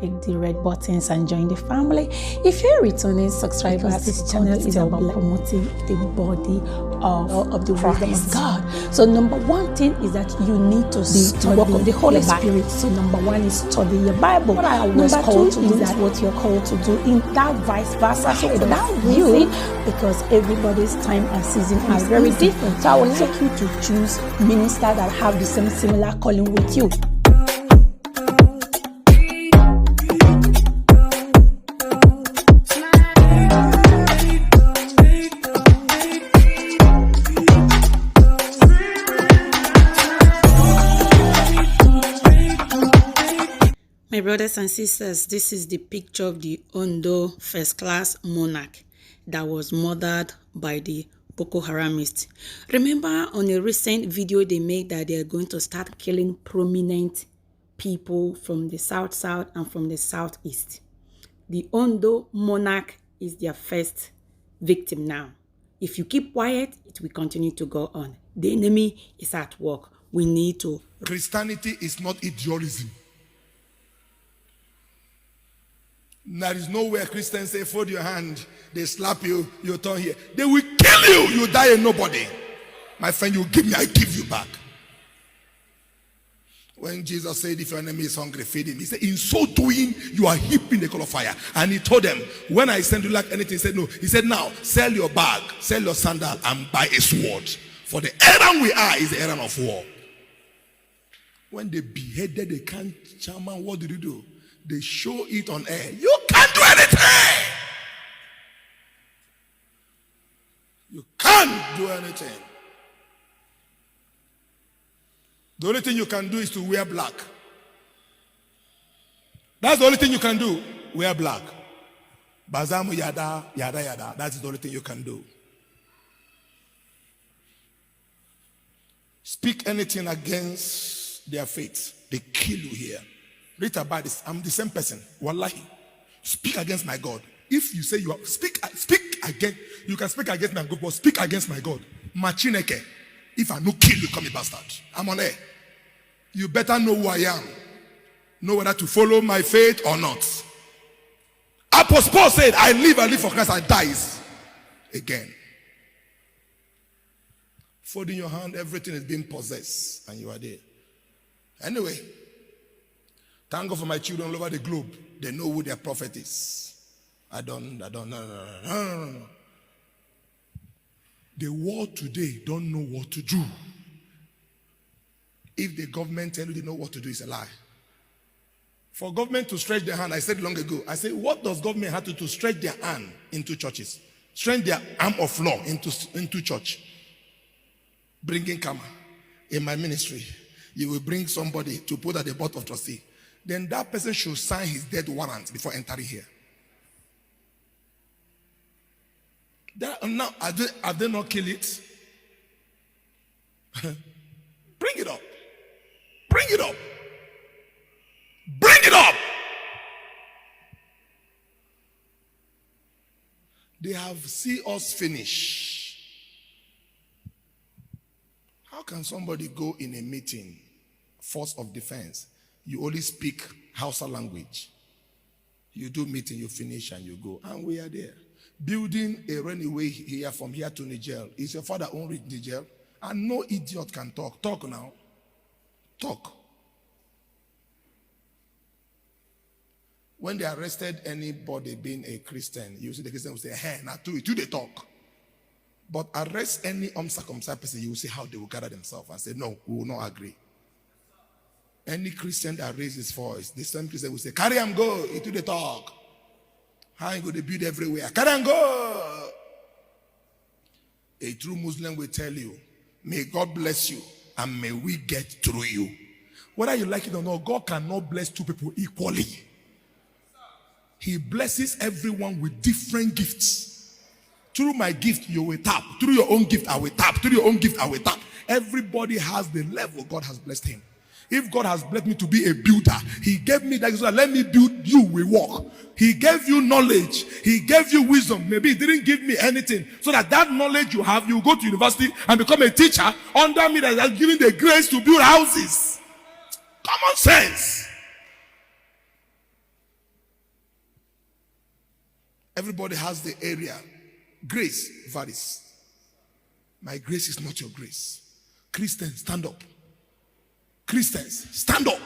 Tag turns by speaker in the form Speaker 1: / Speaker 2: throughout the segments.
Speaker 1: click the red buttons and join the family. If you're a returning subscriber, this channel is about promoting the body of the wisdom of God. So number one thing is that you need to study work of the Holy Spirit. So number one is study your Bible. What I was called to do is that what you're called to do in that vice versa. So for that reason, because everybody's time and season are very different, so I will take you to choose ministers that have the same similar calling with you. My brothers and sisters, this is the picture of the Ondo first-class monarch that was murdered by the Boko Haramists. Remember on a recent video they made that they are going to start killing prominent people from the south and from the southeast. The Ondo monarch is their first victim now. If you keep quiet, it will continue to go on. The enemy is at work. We need to...
Speaker 2: Christianity is not idealism. There is nowhere Christians say, fold your hand, they slap you, you turn here. They will kill you, you die and nobody. My friend, you give me, I give you back. When Jesus said, if your enemy is hungry, feed him. He said, in so doing, you are heaping the coal of fire. And he told them, when I send you like anything, he said, no. He said, now, sell your bag, sell your sandal, and buy a sword. For the errand we are is the errand of war. When they beheaded the chairman, what did he do? They show it on air. You can't do anything. You can't do anything. The only thing you can do is to wear black. That's the only thing you can do. Wear black. Bazamu yada, yada, yada. That's the only thing you can do. Speak anything against their faith, they kill you here. Read about this. I'm the same person. Wallahi. Speak against my God. If you say you are, speak against, you can speak against my God, but speak against my God. Machineke. If I no kill you, come a bastard. I'm on air. You better know who I am. Know whether to follow my faith or not. Apostle Paul said, I live for Christ, I dies again. Folding your hand, everything is being possessed, and you are there. Anyway. Thank God for my children all over the globe. They know who their prophet is. No. The world today don't know what to do. If the government tell you they know what to do, it's a lie. For government to stretch their hand, I said long ago, I said, what does government have to do to stretch their hand into churches? Stretch their arm of law into church. Bringing karma. In my ministry, you will bring somebody to put at the board of trustee. Then that person should sign his death warrant before entering here. Now, have they not killed it? Bring it up. Bring it up. Bring it up. They have seen us finish. How can somebody go in a meeting, force of defense? You only speak Hausa language. You do meeting, you finish, and you go. And we are there. Building a runway here from here to Niger. Is your father only Niger? And no idiot can talk. Talk now. Talk. When they arrested anybody being a Christian, you see the Christian will say, hey, now do it. Do they talk? But arrest any uncircumcised person, you will see how they will gather themselves and say, no, we will not agree. Any Christian that raises his voice, the same Christian will say, carry and go, it do the talk. How you go to build everywhere? Carry and go. A true Muslim will tell you, may God bless you and may we get through you. Whether you like it or not, God cannot bless two people equally. He blesses everyone with different gifts. Through my gift, you will tap. Through your own gift, I will tap. Through your own gift, I will tap. Everybody has the level God has blessed him. If God has blessed me to be a builder, he gave me that, so let me build you with work. He gave you knowledge. He gave you wisdom. Maybe he didn't give me anything. So that knowledge you have, you go to university and become a teacher under me that has given the grace to build houses. Common sense. Everybody has the area. Grace varies. My grace is not your grace. Christians, stand up. Christians, stand up.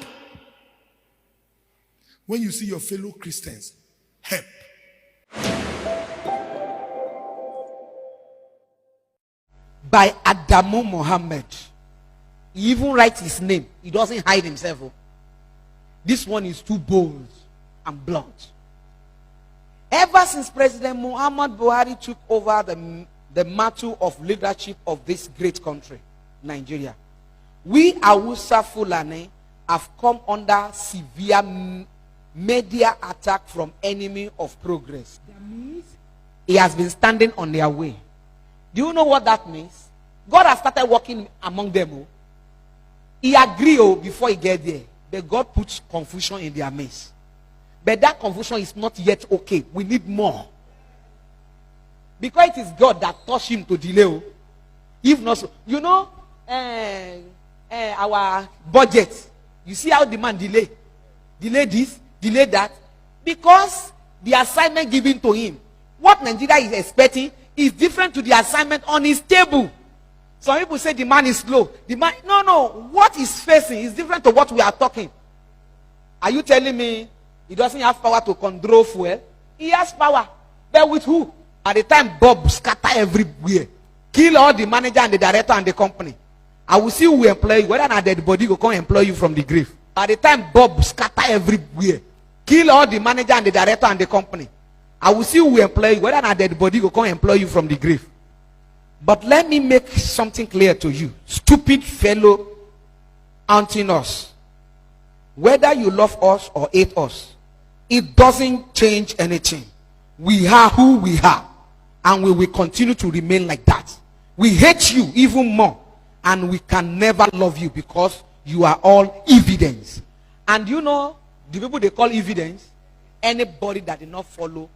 Speaker 2: When you see your fellow Christians, help.
Speaker 3: By Adamu Muhammad. He even writes his name. He doesn't hide himself. This one is too bold and blunt. Ever since President Muhammad Buhari took over the mantle of leadership of this great country, Nigeria, we Hausa Fulani have come under severe media attack from enemy of progress. That means he has been standing on their way. Do you know what that means? God has started working among them. Oh. He agreed before he get there. But God puts confusion in their midst. But that confusion is not yet okay. We need more. Because it is God that touched him to delay. If not so, you know, our budget. You see how the man delay. Delay this, delay that. Because the assignment given to him, what Nigeria is expecting is different to the assignment on his table. Some people say the man is slow. The man, no. What he's facing is different to what we are talking. Are you telling me he doesn't have power to control fuel? He has power. But with who? At the time, Bob scatter everywhere. Kill all the manager and the director and the company. I will see who employ you. Whether or not dead body will come employ you from the grave. At the time, Bob scatter everywhere. Kill all the manager and the director and the company. I will see who will employ you. Whether or not dead body will come employ you from the grave. But let me make something clear to you. Stupid fellow haunting us. Whether you love us or hate us, it doesn't change anything. We are who we are. And we will continue to remain like that. We hate you even more. And we can never love you because you are all evidence. And you know, the people they call evidence, anybody that did not follow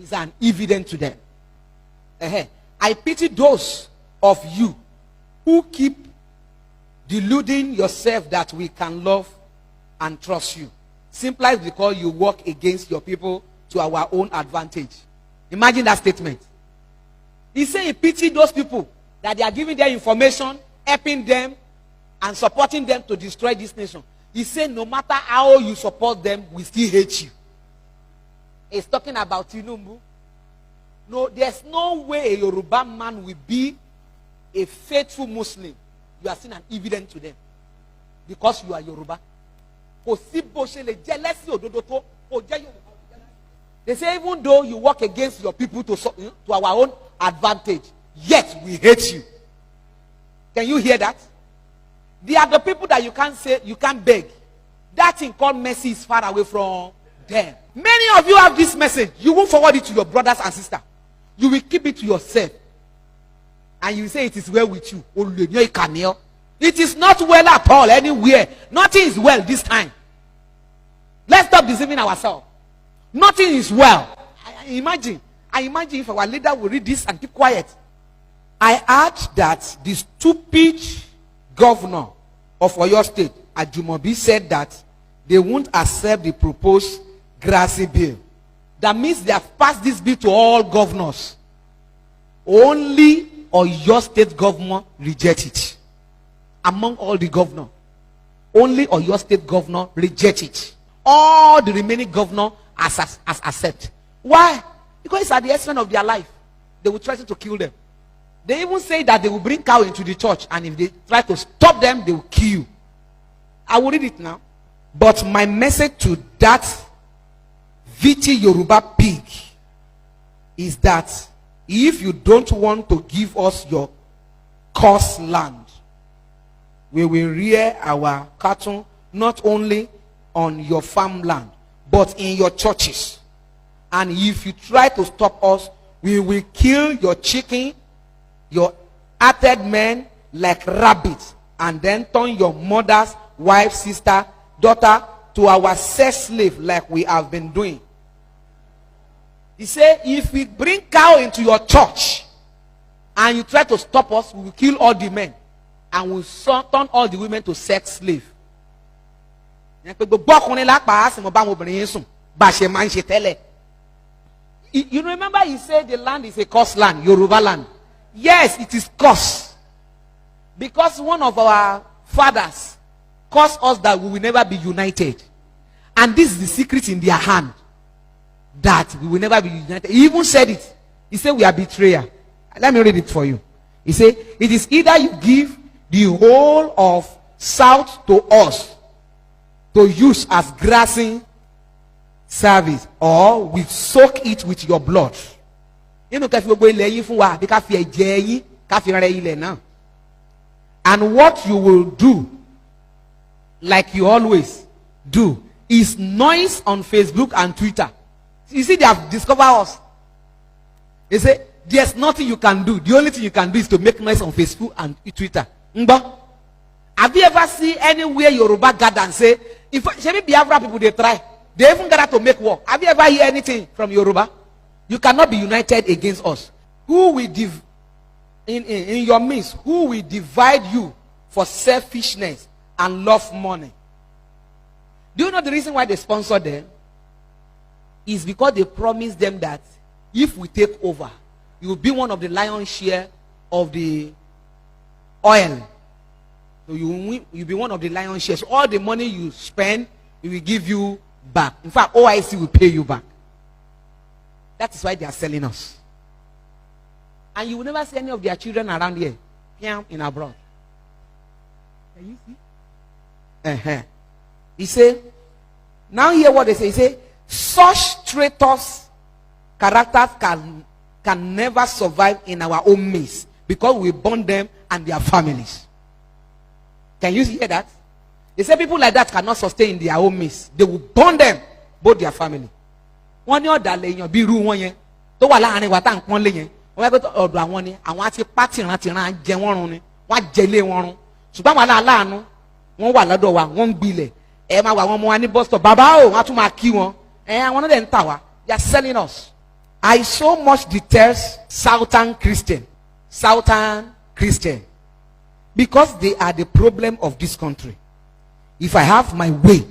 Speaker 3: is an evidence to them. I pity those of you who keep deluding yourself that we can love and trust you. Simply because you work against your people to our own advantage. Imagine that statement. He said he pity those people that they are giving their information, helping them, and supporting them to destroy this nation. He said no matter how you support them, we still hate you. He's talking about Tinubu. No, there's no way a Yoruba man will be a faithful Muslim. You are seen an evidence to them. Because you are Yoruba. They say even though you work against your people to our own advantage, yet we hate you. Can you hear that? They are the people that you can't say, you can't beg. That thing called mercy is far away from them. Many of you have this message. You won't forward it to your brothers and sisters. You will keep it to yourself. And you say it is well with you. It is not well at all anywhere. Nothing is well this time. Let's stop deceiving ourselves. Nothing is well. I imagine if our leader will read this and keep quiet. I heard that the stupid governor of Oyo State, Ajumobi, said that they won't accept the proposed grassy bill. That means they have passed this bill to all governors. Only Oyo State governor reject it. Among all the governors, only Oyo State governor reject it. All the remaining governors as accept. Why? Because it's at the expense of their life. They will threaten to kill them. They even say that they will bring cow into the church, and if they try to stop them, they will kill you. I will read it now. But my message to that Viti Yoruba pig is that if you don't want to give us your cursed land, we will rear our cattle not only on your farmland, but in your churches. And if you try to stop us, we will kill your chicken, your hearted men like rabbits, and then turn your mother's wife, sister, daughter to our sex slave like we have been doing. He said, if we bring cow into your church and you try to stop us, we will kill all the men and we'll turn all the women to sex slave. You remember he said the land is a cursed land, Yoruba land. Yes, it is cursed. Because one of our fathers caused us that we will never be united. And this is the secret in their hand. That we will never be united. He even said it. He said we are betrayer. Let me read it for you. He said, it is either you give the whole of south to us to use as grazing service, or we soak it with your blood. And what you will do, like you always do, is noise on Facebook and Twitter. You see, they have discovered us. They say, there's nothing you can do. The only thing you can do is to make noise on Facebook and Twitter. Have you ever seen anywhere Yoruba gather and say, if Biafra people they try, they even gather to make war? Have you ever heard anything from Yoruba? You cannot be united against us. Who will in your midst, who will divide you for selfishness and love money? Do you know the reason why they sponsor them? Is because they promised them that if we take over, you will be one of the lion's share of the oil. So you'll be one of the lion's shares. So all the money you spend, we will give you back. In fact, OIC will pay you back. That is why they are selling us. And you will never see any of their children around here, in abroad. Can you see? He said, now hear what they say. He said, such traitors characters can never survive in our own midst because we burn them and their families. Can you hear that? They say people like that cannot sustain in their own midst. They will burn them, both their family. One year that lay be room 1 year. To wala ane wata npon le yen. Wọ́n go to ọ̀dọ̀ àwọn ni àwọn àti party ran jẹ wọ́n run ni. Wọ́n jẹlé wọ́n run. Ṣùgbọ́n wala láàánú wọ́n wà lọ́dọ̀ wa wọ́n gbilẹ̀. Ẹ máa wà wọ́n mọ wa ní bus stop. Bàbá o wọ́n tún máa kí wọn. Àwọn náà dẹ̀ ń tà wá. They are selling us. I so much detest Southern Christian. Because they are the problem of this country. If I have my way,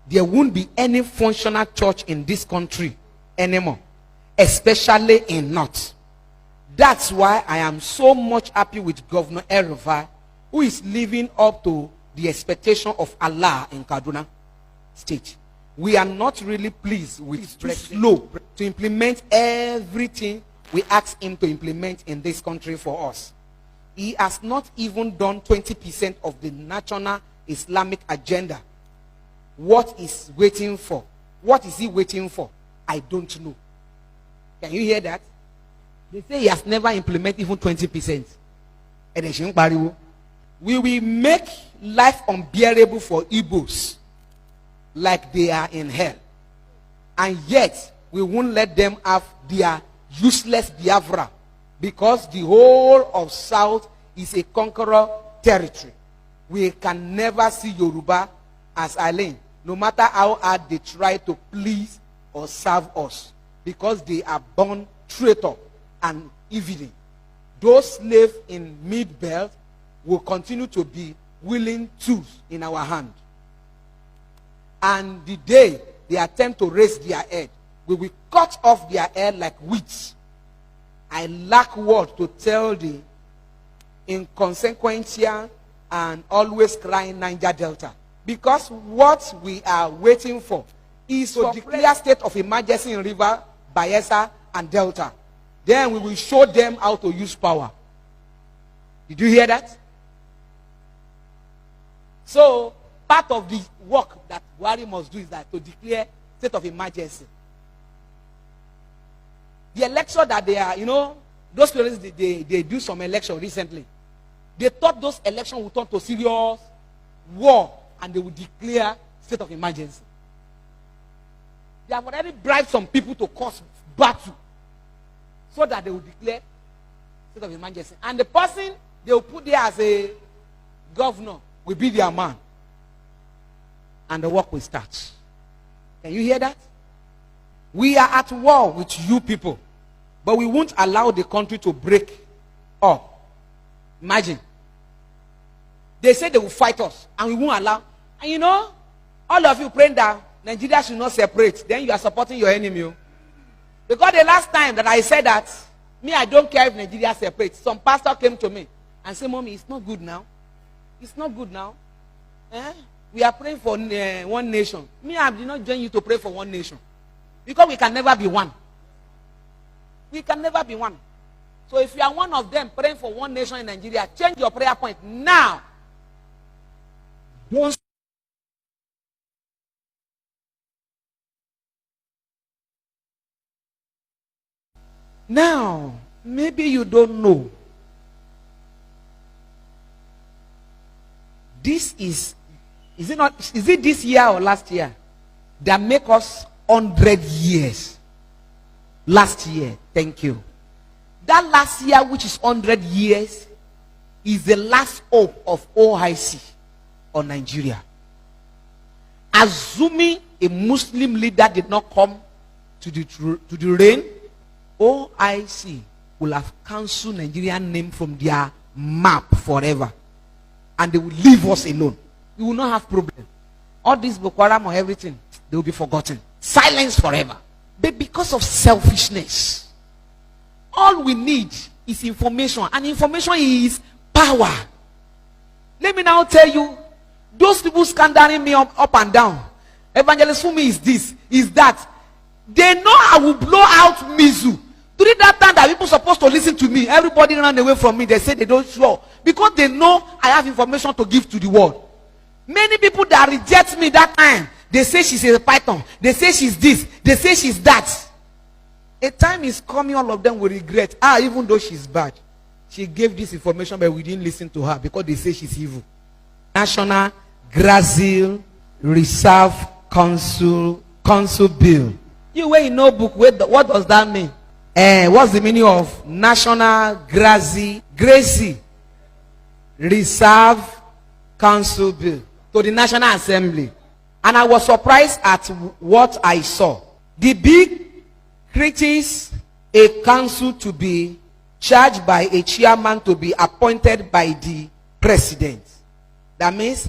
Speaker 3: there won't be any functional church in this country anymore. Especially in North. That's why I am so much happy with Governor El-Rufai, who is living up to the expectation of Allah in Kaduna State. We are not really pleased with too slow to implement everything we ask him to implement in this country for us. He has not even done 20% of the national Islamic agenda. What is waiting for? What is he waiting for? I don't know. Can you hear that? They say he has never implemented even 20%. We will make life unbearable for Igbos like they are in hell. And yet, we won't let them have their useless Biafra because the whole of South is a conqueror territory. We can never see Yoruba as Eileen, no matter how hard they try to please or serve us, because they are born traitor and evening. Those slaves in mid-belt will continue to be willing tools in our hand. And the day they attempt to raise their head, we will cut off their head like weeds. I lack word to tell the inconsequential and always crying Niger Delta. Because what we are waiting for is to declare state of emergency in River, Bayelsa, and Delta. Then we will show them how to use power. Did you hear that? So, part of the work that Buhari must do is that to declare state of emergency. The election that they are, those people, they do some election recently. They thought those elections would turn to serious war and they would declare state of emergency. They have already bribed some people to cause battle so that they will declare state of emergency. And the person they will put there as a governor will be their man. And the work will start. Can you hear that? We are at war with you people. But we won't allow the country to break up. Imagine. They say they will fight us. And we won't allow. And all of you praying that Nigeria should not separate. Then you are supporting your enemy. Because the last time that I said that, me, I don't care if Nigeria separates. Some pastor came to me and said, Mommy, it's not good now. It's not good now. We are praying for one nation. Me, I did not join you to pray for one nation. Because we can never be one. We can never be one. So if you are one of them praying for one nation in Nigeria, change your prayer point now. Don't. Now, maybe you don't know. This is it this year or last year that make us 100 years? Last year, thank you. That last year, which is 100 years, is the last hope of OIC on Nigeria. Assuming a Muslim leader did not come to the reign, OIC will have cancelled Nigerian name from their map forever. And they will leave us alone. We will not have problem. All this Boko Haram or everything, they will be forgotten. Silence forever. But because of selfishness, all we need is information. And information is power. Let me now tell you, those people scandering me up and down. Evangelist Fumi is this, is that. They know I will blow out Mizu. During that time that people supposed to listen to me, everybody ran away from me. They say they don't show. Because they know I have information to give to the world. Many people that reject me that time, they say she's a python. They say she's this. They say she's that. A time is coming, all of them will regret. Even though she's bad. She gave this information, but we didn't listen to her because they say she's evil. National Grazil Reserve Council Bill. You wear a notebook, what does that mean? What's the meaning of National Grazi Reserve Council Bill to the National Assembly? And I was surprised at what I saw. The bill creates a council to be charged by a chairman to be appointed by the president. That means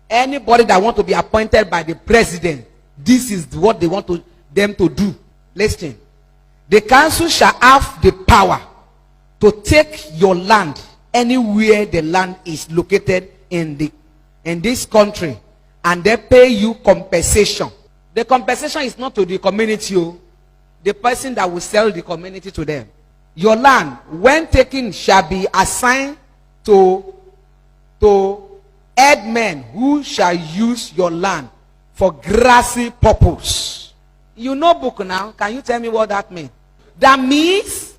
Speaker 3: anybody that want to be appointed by the president, this is what they want them to do. Listen. The council shall have the power to take your land anywhere the land is located in this country, and they pay you compensation. The compensation is not to the community, the person that will sell the community to them. Your land, when taken, shall be assigned to headmen who shall use your land for grassy purpose. You know book now. Can you tell me what that means? That means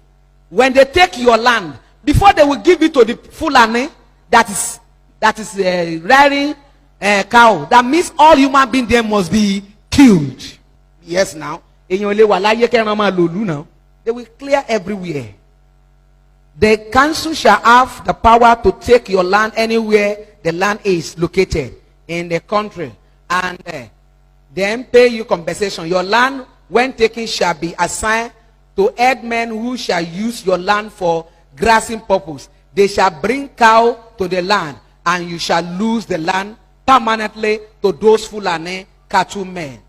Speaker 3: when they take your land, before they will give it to the Fulani that is rearing cow, that means all human beings there must be killed. Yes, now. They will clear everywhere. The council shall have the power to take your land anywhere the land is located in the country, and then pay you compensation. Your land, when taken, shall be assigned to headmen who shall use your land for grazing purpose. They shall bring cow to the land, and you shall lose the land permanently to those Fulani cattle men.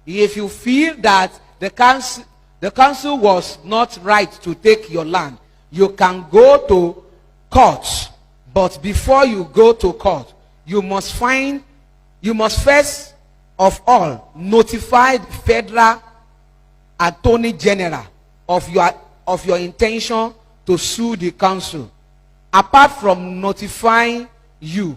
Speaker 3: If you feel that the council was not right to take your land, you can go to court. But before you go to court, you must first of all notify the federal attorney general of your intention to sue the council. Apart from notifying, you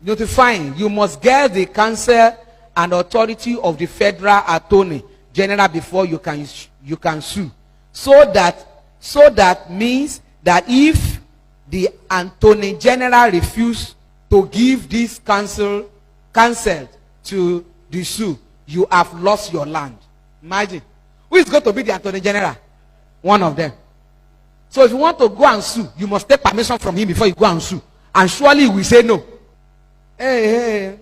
Speaker 3: must get the counsel and authority of the federal attorney general before you can sue. So that means that if the attorney general refuse to give this counsel to the sue, you have lost your land. Imagine. Who is going to be the attorney general? One of them. So if you want to go and sue, you must take permission from him before you go and sue. And surely he will say no. Hey.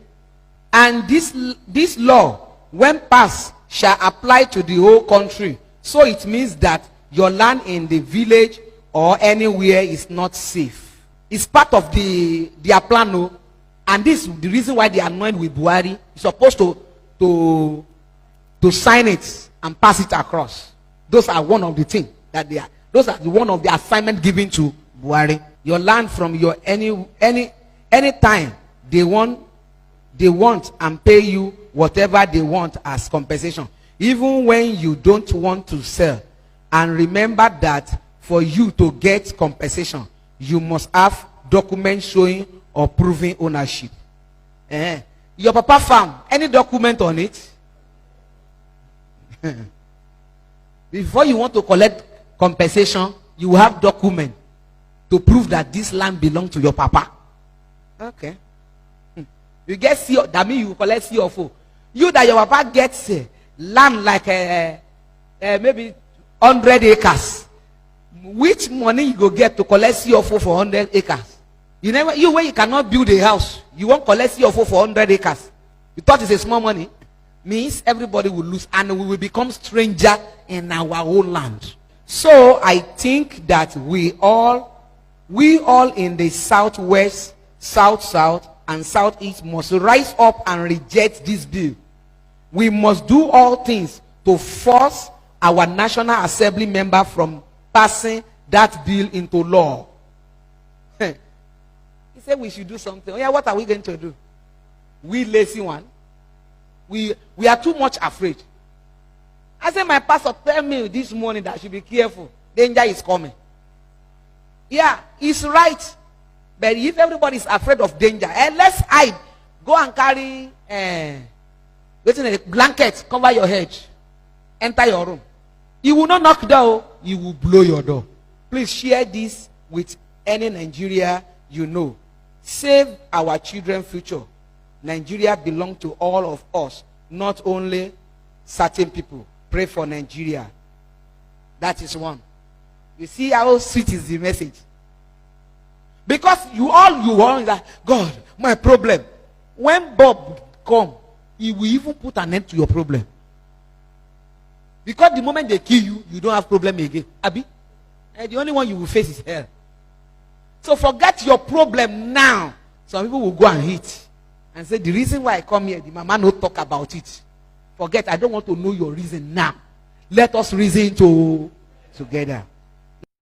Speaker 3: And this law, when passed, shall apply to the whole country. So it means that your land in the village or anywhere is not safe. It's part of their plan, no? And this is the reason why they are annoyed with Buhari. He's supposed to sign it and pass it across. Those are one of the things that they are. Those are the one of the assignment given to Buhari. Your land from your any time they want and pay you whatever they want as compensation, even when you don't want to sell. And remember that for you to get compensation, you must have documents showing or proving ownership. Your papa farm, any document on it? Before you want to collect compensation, you have document to prove that this land belongs to your papa. Okay. You get C, that means you collect C of O. You that your papa gets land like maybe 100 acres. Which money you go get to collect C of O for 100 acres? You when you cannot build a house, you won't collect C of O for 100 acres. You thought it's a small money? Means everybody will lose and we will become stranger in our own land. So I think that we all in the southwest, south, and southeast must rise up and reject this bill. We must do all things to force our National Assembly member from passing that bill into law. He said we should do something. Oh yeah, what are we going to do? We lazy one. We are too much afraid. I said my pastor tell me this morning that I should be careful. Danger is coming. Yeah, he's right. But if everybody is afraid of danger, let's hide. Go and carry a blanket, cover your head, enter your room. You will not knock door, you will blow your door. Please share this with any Nigeria you know. Save our children's future. Nigeria belongs to all of us, not only certain people. Pray for Nigeria. That is one. You see how sweet is the message. Because you want that, God, my problem. When Bob come, he will even put an end to your problem. Because the moment they kill you, you don't have problem again. Abi? And the only one you will face is hell. So forget your problem now. Some people will go and hit and say, the reason why I come here, the mama no talk about it. Forget, I don't want to know your reason now. Let us reason together.